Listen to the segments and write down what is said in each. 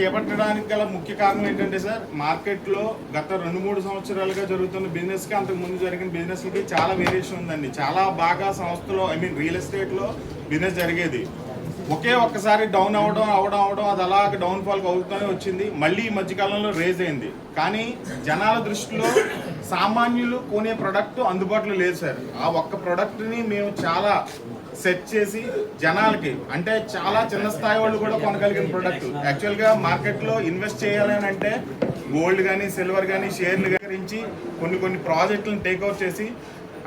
చేపట్టడానికి గల ముఖ్య కారణం ఏంటంటే సార్, మార్కెట్లో గత 2-3 సంవత్సరాలుగా జరుగుతున్న బిజినెస్కి అంతకుముందు జరిగిన బిజినెస్కి చాలా వేరియేషన్ ఉందండి. చాలా బాగా సంస్థలో రియల్ ఎస్టేట్లో బిజినెస్ జరిగేది. ఒక్కసారి డౌన్ అవడం అది అలాగ డౌన్ఫాల్కి అవుతూనే వచ్చింది. మళ్ళీ ఈ మధ్యకాలంలో రేజ్ అయింది. కానీ జనాల దృష్టిలో సామాన్యులు కొనే ప్రోడక్ట్ అందుబాటులో లేదు సార్. ఆ ఒక్క ప్రోడక్ట్ని మేము చాలా సెట్ చేసి జనాలకి, అంటే చాలా చిన్న స్థాయి వాళ్ళు కూడా కొనగలిగిన ప్రోడక్ట్. యాక్చువల్గా మార్కెట్లో ఇన్వెస్ట్ చేయాలని అంటే గోల్డ్ కానీ సిల్వర్ కానీ షేర్లు గురించి కొన్ని ప్రాజెక్టులను టేక్ఓవర్ చేసి,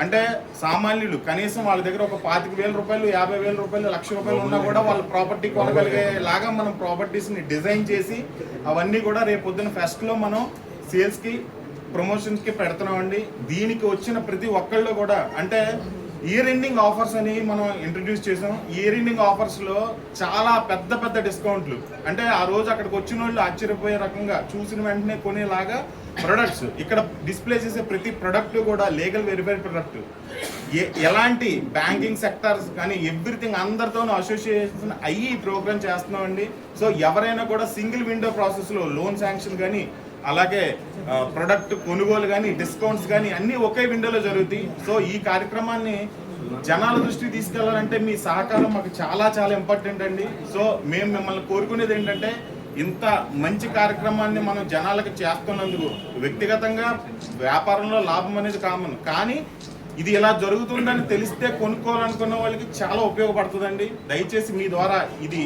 అంటే సామాన్యులు కనీసం వాళ్ళ దగ్గర ఒక 25,000 రూపాయలు 50,000 రూపాయలు ₹1,00,000 ఉన్నా కూడా వాళ్ళ ప్రాపర్టీ కొనగలిగేలాగా మనం ప్రాపర్టీస్ని డిజైన్ చేసి అవన్నీ కూడా రేపు పొద్దున్న ఫెస్ట్లో మనం సేల్స్కి ప్రమోషన్స్కి పెడుతున్నామండి. దీనికి వచ్చిన ప్రతి ఒక్కళ్ళు కూడా, అంటే ఇయర్ ఎండింగ్ ఆఫర్స్ అని మనం ఇంట్రడ్యూస్ చేసాం. ఇయర్ ఎండింగ్ ఆఫర్స్లో చాలా పెద్ద డిస్కౌంట్లు, అంటే ఆ రోజు అక్కడికి వచ్చిన వాళ్ళు ఆశ్చర్యపోయే రకంగా చూసిన వెంటనే కొనేలాగా ప్రొడక్ట్స్. ఇక్కడ డిస్ప్లే చేసే ప్రతి ప్రొడక్ట్ కూడా లీగల్ వెరిఫైడ్ ప్రొడక్ట్. ఎలాంటి బ్యాంకింగ్ సెక్టార్స్ కానీ ఎవ్రీథింగ్ అందరితోనూ అసోసియేషన్ అయ్యి ప్రోగ్రామ్ చేస్తున్నామండి. సో ఎవరైనా కూడా సింగిల్ విండో ప్రాసెస్లో లోన్ శాంక్షన్ కానీ, అలాగే ప్రొడక్ట్ కొనుగోలు కానీ, డిస్కౌంట్స్ కానీ అన్నీ ఒకే విండోలో జరుగుతాయి. సో ఈ కార్యక్రమాన్ని జనాల దృష్టికి తీసుకెళ్లాలంటే మీ సహకారం మాకు చాలా ఇంపార్టెంట్ అండి. సో మేము మిమ్మల్ని కోరుకునేది ఏంటంటే, ఇంత మంచి కార్యక్రమాన్ని మనం జనాలకు చేస్తున్నందుకు, వ్యక్తిగతంగా వ్యాపారంలో లాభం అనేది కామన్, కానీ ఇది ఇలా జరుగుతుందని తెలిస్తే కొనుక్కోవాలనుకున్న వాళ్ళకి చాలా ఉపయోగపడుతుందండి. దయచేసి మీ ద్వారా ఇది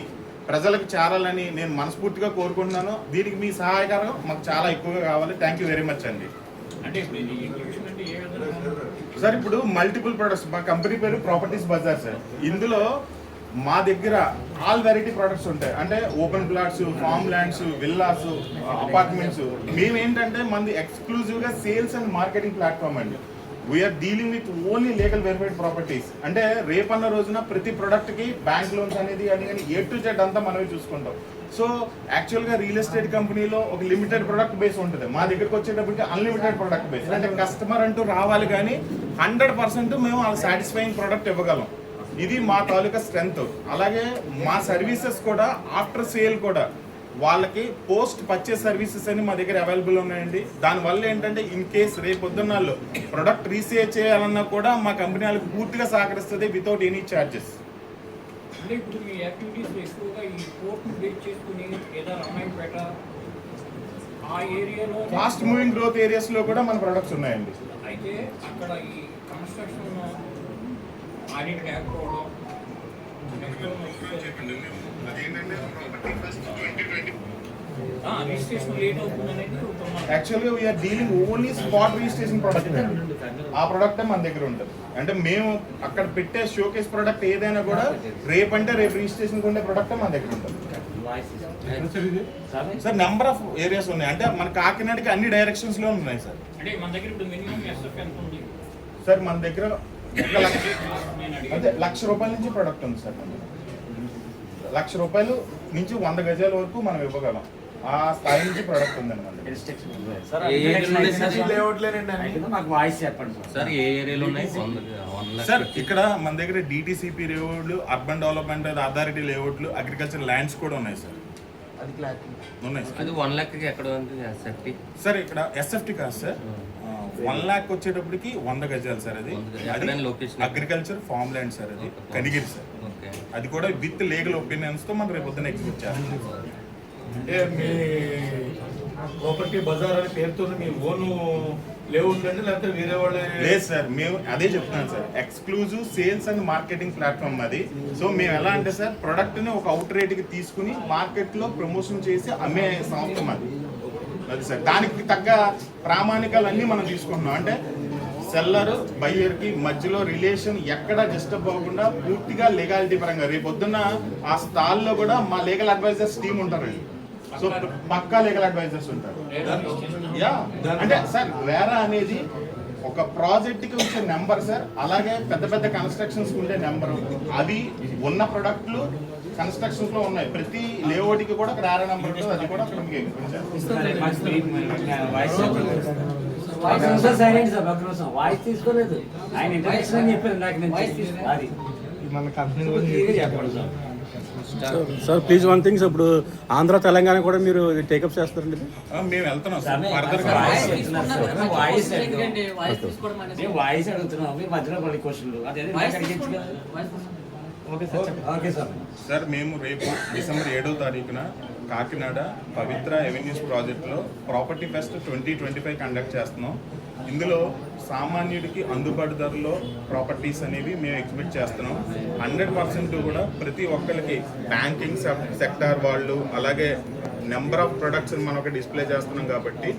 ప్రజలకు చేరాలని నేను మనస్ఫూర్తిగా కోరుకుంటున్నాను. దీనికి మీ సహాయకారం మాకు చాలా ఎక్కువగా కావాలి. థ్యాంక్ యూ వెరీ మచ్ అండి. సార్ ఇప్పుడు మల్టిపుల్ ప్రొడక్ట్స్, మా కంపెనీ పేరు ప్రాపర్టీస్ బజార్ సార్. ఇందులో మా దగ్గర ఆల్ వెరైటీ ప్రొడక్ట్స్ ఉంటాయి. అంటే open plots, farm lands, villas, apartments. మేమేంటంటే మనది ఎక్స్క్లూజివ్గా సేల్స్ అండ్ మార్కెటింగ్ ప్లాట్ఫామ్ అండి. We are dealing with only legal verified properties. అంటే రేపన్న రోజున ప్రతి ప్రొడక్ట్కి బ్యాంక్ లోన్స్ అనేది కానీ A to Z అంతా మనమే చూసుకుంటాం. సో యాక్చువల్గా రియల్ ఎస్టేట్ కంపెనీలో ఒక లిమిటెడ్ ప్రొడక్ట్ బేస్ ఉంటుంది. మా దగ్గరకు వచ్చేటప్పటికి అన్లిమిటెడ్ ప్రొడక్ట్ బేస్. అంటే కస్టమర్ అంటూ రావాలి కానీ 100% మేము వాళ్ళ సాటిస్ఫైయింగ్ ప్రొడక్ట్ ఇవ్వగలం. ఇది మా తాలూకా స్ట్రెంగ్త్. అలాగే మా సర్వీసెస్ కూడా ఆఫ్టర్ సేల్ కూడా వాళ్ళకి పోస్ట్ పర్చేస్ సర్వీసెస్ అని మా దగ్గర అవైలబుల్ ఉన్నాయండి. దానివల్ల ఏంటంటే ఇన్ కేస్ రేపు పొద్దున్నాళ్ళు ప్రొడక్ట్ రీసేల్ చేయాలన్నా కూడా మా కంపెనీ వాళ్ళకి పూర్తిగా సహకరిస్తుంది వితౌట్ ఎనీ ఛార్జెస్. అంటే ఇప్పుడు మీ యాక్టివిటీస్ ఎక్కువగా ఈ పోర్ట్ని బేస్ చేసుకుని లేదా రామాయణపేట ఆ ఏరియాలో ఫాస్ట్ మూవింగ్ గ్రోత్ ఏరియాస్లో కూడా మన ప్రొడక్ట్స్ ఉన్నాయండి. అయితే అక్కడ ఈ కన్స్ట్రక్షన్ ఆడిట్ లేకపోవడం, రిజిస్ట్రేషన్ లేట్ అవుతుంది అనేది యాక్చువల్గా we are dealing only spot registration product. ఆ ప్రోడక్ట్ మన దగ్గర ఉంటుంది. అంటే మేము అక్కడ పెట్టే షోకేస్ ప్రోడక్ట్ ఏదైనా కూడా రేపు రిజిస్ట్రేషన్ ఉండే ప్రోడక్ట్ మన దగ్గర ఉంటుంది సార్. నెంబర్ ఆఫ్ ఏరియాస్ ఉన్నాయి. అంటే మన కాకినాడకి అన్ని డైరెక్షన్స్ లో ఉన్నాయి సార్. అంటే మన దగ్గర ఇప్పుడు మినిమం ఎస్ఎఫ్ ఎంత ఉంది సార్? మన దగ్గర ₹1,00,000 నుంచి ప్రోడక్ట్ ఉంది సార్. మన ₹1,00,000 నుంచి 100 గజాల వరకు మనం ఇవ్వగలం. ఆ స్థాయి నుంచి ప్రోడక్ట్ ఉందండి మన దగ్గర. సార్ ఇక్కడ మన దగ్గర DTCP లేఅవుట్లు, అర్బన్ డెవలప్మెంట్ అథారిటీ లేఅవుట్లు, అగ్రికల్చర్ ల్యాండ్స్ కూడా ఉన్నాయి సార్. ఉన్నాయి సార్. అది 1 లక్షకి ఎక్కడ ఉంది ఎస్ఎఫ్టీ సార్? ఇక్కడ ఎస్ఎఫ్టీ కాదు సార్. 1 లక్ష వచ్చేటప్పటికి 100 గజాలు సార్. అది అగ్రికల్చర్ ఫార్మ్ ల్యాండ్ సార్. అది కనిగిరి సార్. అది కూడా విత్ లీగల్ ఒపీనియన్స్ తో మనం రేపు పొద్దున్న ఎగ్జిక్యూట్ చేస్తాం. అంటే మీ ప్రాపర్టీ బజార్ అనే పేరుతో మీ ఓన్ లేఅవుట్ అండి, లేకపోతే వేరే వాళ్ళే? లేదు సార్, మేము అదే చెప్తున్నాం sir. Exclusive sales and marketing platform అది. సో మేము ఎలా అంటే సార్, ప్రొడక్ట్ని ఒక అవుట్ రేట్కి తీసుకుని మార్కెట్లో ప్రమోషన్ చేసి అమ్మే సంస్థ మాది. అది సార్, దానికి తగ్గ ప్రామాణికాలన్నీ మనం తీసుకుంటున్నాం. అంటే సెల్లర్ బయ్యర్కి మధ్యలో రిలేషన్ ఎక్కడ డిస్టర్బ్ అవ్వకుండా పూర్తిగా లీగాలిటీ పరంగా రేపు పొద్దున్న ఆ స్టాల్లో కూడా మా లీగల్ అడ్వైజర్స్ టీమ్ ఉంటారండి. సో పక్కా లీగల్ అడ్వైజర్స్ ఉంటారు. యా, అంటే సార్ వేరా అనేది ఒక ప్రాజెక్ట్కి వచ్చే నెంబర్ సార్. అలాగే పెద్ద కన్స్ట్రక్షన్స్ ఉండే నెంబరు, అవి ఉన్న ప్రొడక్ట్లు కన్స్ట్రక్షన్స్ లో ఉన్నాయి. ప్రతి లేఅవుట్కి కూడా వేరే నెంబర్ ఉంటుంది. అది కూడా అక్కడ మీకు వాయిస్ తీసుకోలేదు. ఆయన ఇంట్రడక్షన్ అని చెప్పారు నాకు. అది మన కంపెనీ చెప్పండి sir. Sir please one things, ఇప్పుడు ఆంధ్ర తెలంగాణ కూడా మీరు టేకప్ చేస్తారండి ఇది? మేము వెళ్తున్నాం సార్ ఫర్దర్ గా. వాయిస్ అడుగుతున్నాం మీ మధ్యలో పడి క్వశ్చన్లు అదే ఓకే సార్. సార్ మేము రేపు డిసెంబర్ 7వ తారీఖున కాకినాడ పవిత్ర ఎవెన్యూస్ ప్రాజెక్ట్లో ప్రాపర్టీ ఫెస్ట్ 2025 కండక్ట్ చేస్తున్నాం. ఇందులో సామాన్యుడికి అందుబాటు ధరలో ప్రాపర్టీస్ అనేవి మేము ఎక్స్పెక్ట్ చేస్తున్నాం. 100% కూడా ప్రతి ఒక్కరికి బ్యాంకింగ్ సెక్టార్ వాళ్ళు, అలాగే నెంబర్ ఆఫ్ ప్రొడక్ట్స్ మనం ఒక డిస్ప్లే చేస్తున్నాం కాబట్టి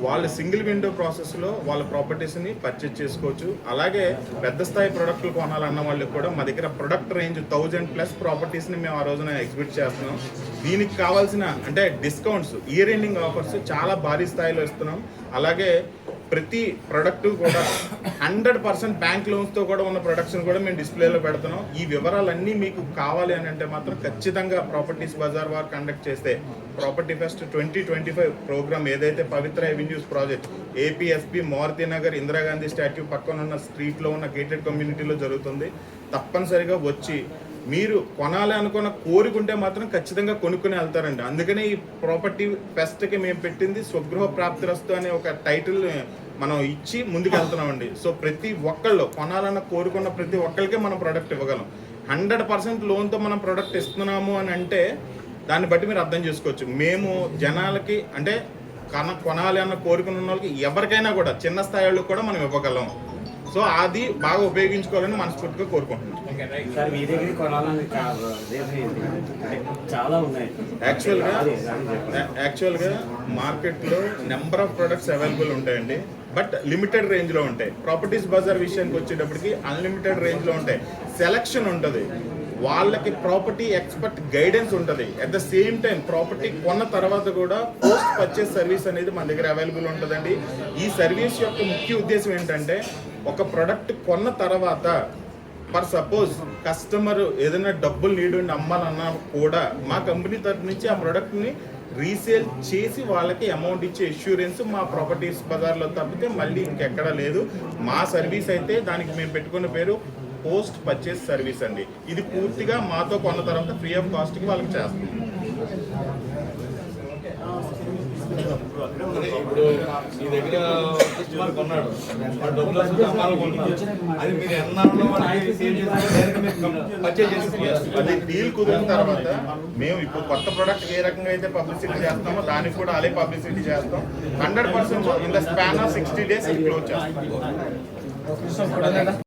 వాళ్ళు సింగిల్ విండో ప్రాసెస్లో వాళ్ళ ప్రాపర్టీస్ని పర్చేజ్ చేసుకోవచ్చు. అలాగే పెద్ద స్థాయి ప్రొడక్ట్లు కొనాలన్న వాళ్ళకి కూడా మా దగ్గర ప్రొడక్ట్ రేంజ్ 1000+ ప్రాపర్టీస్ని మేము ఆ రోజున ఎగ్జిబిట్ చేస్తున్నాం. దీనికి కావాల్సిన అంటే డిస్కౌంట్స్, ఇయర్ ఎండింగ్ ఆఫర్స్ చాలా భారీ స్థాయిలో ఇస్తున్నాం. అలాగే ప్రతి ప్రొడక్ట్ కూడా 100% బ్యాంక్ లోన్స్తో కూడా ఉన్న ప్రొడక్ట్స్ని కూడా మేము డిస్ప్లేలో పెడుతున్నాం. ఈ వివరాలన్నీ మీకు కావాలి అని అంటే మాత్రం ఖచ్చితంగా ప్రాపర్టీస్ బజార్ వారు కండక్ట్ చేస్తే ప్రాపర్టీ ఫెస్ట్ 2025 ప్రోగ్రామ్ ఏదైతే Pavitra avenues project APSP Maruti Nagar Indira Gandhi statue పక్కన ఉన్న స్ట్రీట్లో ఉన్న గేటెడ్ కమ్యూనిటీలో జరుగుతుంది. తప్పనిసరిగా వచ్చి మీరు కొనాలి అనుకున్న కోరుకుంటే మాత్రం ఖచ్చితంగా కొనుక్కుని వెళ్తారండి. అందుకనే ఈ ప్రాపర్టీ ఫెస్ట్కి మేము పెట్టింది స్వగృహ ప్రాప్తిరస్తు అనే ఒక టైటిల్ మనం ఇచ్చి ముందుకు వెళ్తున్నామండి. సో ప్రతి ఒక్కళ్ళు కొనాలన్న కోరుకున్న ప్రతి ఒక్కరికే మనం ప్రోడక్ట్ ఇవ్వగలం. 100% లోన్తో మనం ప్రోడక్ట్ ఇస్తున్నాము అని అంటే దాన్ని బట్టి మీరు అర్థం చేసుకోవచ్చు. మేము జనాలకి అంటే కొనాలి అన్న కోరుకున్న వాళ్ళకి ఎవరికైనా కూడా చిన్న స్థాయిలో కూడా మనం ఇవ్వగలం. సో అది బాగా ఉపయోగించుకోవాలని మనస్ఫూర్తిగా కోరుకుంటున్నాం. సార్ మీ దగ్గర కొనాలని చాలా ఉన్నాయి. యాక్చువల్గా మార్కెట్లో నెంబర్ ఆఫ్ ప్రొడక్ట్స్ అవైలబుల్ ఉంటాయండి, బట్ లిమిటెడ్ రేంజ్లో ఉంటాయి. ప్రాపర్టీస్ బజార్ విషయానికి వచ్చేటప్పటికి అన్లిమిటెడ్ రేంజ్లో ఉంటాయి. సెలక్షన్ ఉంటుంది, వాళ్ళకి ప్రాపర్టీ ఎక్స్పర్ట్ గైడెన్స్ ఉంటుంది. At the same time property కొన్న తర్వాత కూడా పోస్ట్ పర్చేస్ సర్వీస్ అనేది మన దగ్గర అవైలబుల్ ఉంటుందండి. ఈ సర్వీస్ యొక్క ముఖ్య ఉద్దేశం ఏంటంటే ఒక ప్రోడక్ట్ కొన్న తర్వాత ఫర్ సపోజ్ కస్టమర్ ఏదైనా డబ్బులు నీడు అమ్మాలన్నా కూడా మా కంపెనీ తరఫు నుంచి ఆ ప్రోడక్ట్ని రీసేల్ చేసి వాళ్ళకి అమౌంట్ ఇచ్చే ఇన్సూరెన్స్ మా ప్రాపర్టీస్ బజార్లో తప్పితే మళ్ళీ ఇంకెక్కడా లేదు. మా సర్వీస్ అయితే దానికి మేము పెట్టుకున్న పేరు పోస్ట్ పర్చేస్ సర్వీస్ అండి. ఇది పూర్తిగా మాతో కొన్న తర్వాత ఫ్రీ ఆఫ్ కాస్ట్కి వాళ్ళకి చేస్తాం. ఇప్పుడు మీ దగ్గర కస్టమర్ కొన్నాడు, వాడు డబ్బులు వస్తుంటే అమ్మాలనుకుంటున్నారు. అది మీరు ఎన్నాళ్ళు పర్చేజ్ చేసుకోవాలి. అది డీల్ కుదిరిన తర్వాత మేము ఇప్పుడు కొత్త ప్రోడక్ట్ ఏ రకంగా అయితే పబ్లిసిటీ చేస్తామో దానికి కూడా అదే పబ్లిసిటీ చేస్తాం. 100% in the span of 60 days close చేస్తాం.